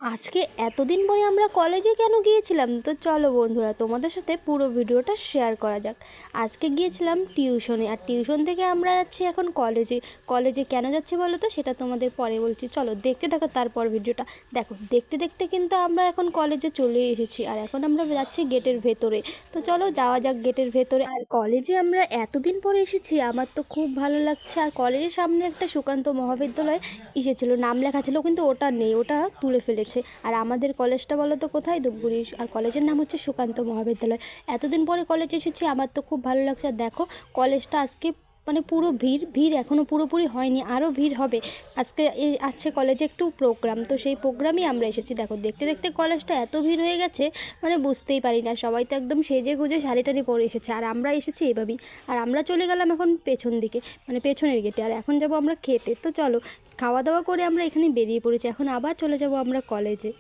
আজকে এতদিন পরে আমরা কলেজে কেন গিয়েছিলাম? তো চলো বন্ধুরা, তোমাদের সাথে পুরো ভিডিওটা শেয়ার করা যাক। আজকে গিয়েছিলাম টিউশনে, আর টিউশন থেকে আমরা যাচ্ছি এখন কলেজে। কলেজে কেন যাচ্ছি বলো তো, সেটা তোমাদের পরে বলছি। চলো দেখতে থাকো তারপর ভিডিওটা। দেখো, দেখতে দেখতে কিন্তু আমরা এখন কলেজে চলে এসেছি, আর এখন আমরা যাচ্ছি গেটের ভেতরে। তো চলো যাওয়া যাক গেটের ভেতরে। আর কলেজে আমরা এতদিন পরে এসেছি, আমার তো খুব ভালো লাগছে। আর কলেজের সামনে একটা সুকান্ত মহাবিদ্যালয় এসেছিল, নাম লেখা ছিল, কিন্তু ওটা নেই, ওটা তুলে ফেলেছে। আর আমাদের কলেজটা বলো তো কোথায়? ধূপগুড়ি। আর কলেজের নাম হচ্ছে সুকান্ত মহাবিদ্যালয়। এতদিন পরে কলেজে এসেছি, আমার তো খুব ভালো লাগছে। আর দেখো, কলেজটা আজকে মানে পুরো ভিড় ভিড়, এখনও পুরোপুরি হয়নি, আরও ভিড় হবে। আজকে আছে কলেজে একটু প্রোগ্রাম, তো সেই প্রোগ্রামেই আমরা এসেছি। দেখো, দেখতে দেখতে কলেজটা এত ভিড় হয়ে গেছে, মানে বুঝতেই পারি না। সবাই তো একদম সেজে গুজে শাড়ি টাড়ি পরে এসেছে, আর আমরা এসেছি এভাবেই। আর আমরা চলে গেলাম এখন পেছন দিকে, মানে পেছনের গেটে। আর এখন যাব আমরা খেতে। তো চলো, খাওয়া দাওয়া করে আমরা এখানে বেরিয়ে পড়েছি। এখন আবার চলে যাব আমরা কলেজে।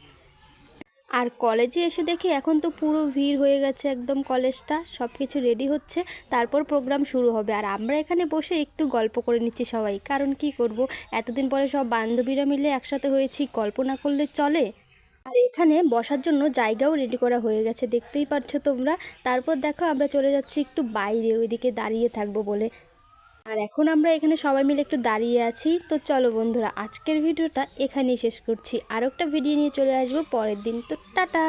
আর কলেজে এসে দেখি এখন তো পুরো ভিড় হয়ে গেছে, একদম কলেজটা সব কিছু রেডি হচ্ছে, তারপর প্রোগ্রাম শুরু হবে। আর আমরা এখানে বসে একটু গল্প করে নিচ্ছি সবাই, কারণ কি করব, এতদিন পরে সব বান্ধবীরা মিলে একসাথে হয়েছি, গল্প না করলে চলে। আর এখানে বসার জন্য জায়গাও রেডি করা হয়ে গেছে, দেখতেই পাচ্ছ তোমরা। তারপর দেখো, আমরা চলে যাচ্ছি একটু বাইরে, ওইদিকে দাঁড়িয়ে থাকবো বলে। আর এখন আমরা এখানে সবাই মিলে একটু দাঁড়িয়ে আছি। তো চলো বন্ধুরা, আজকের ভিডিওটা এখানেই শেষ করছি। আর একটা ভিডিও নিয়ে চলে আসবো পরের দিন। তো টাটা।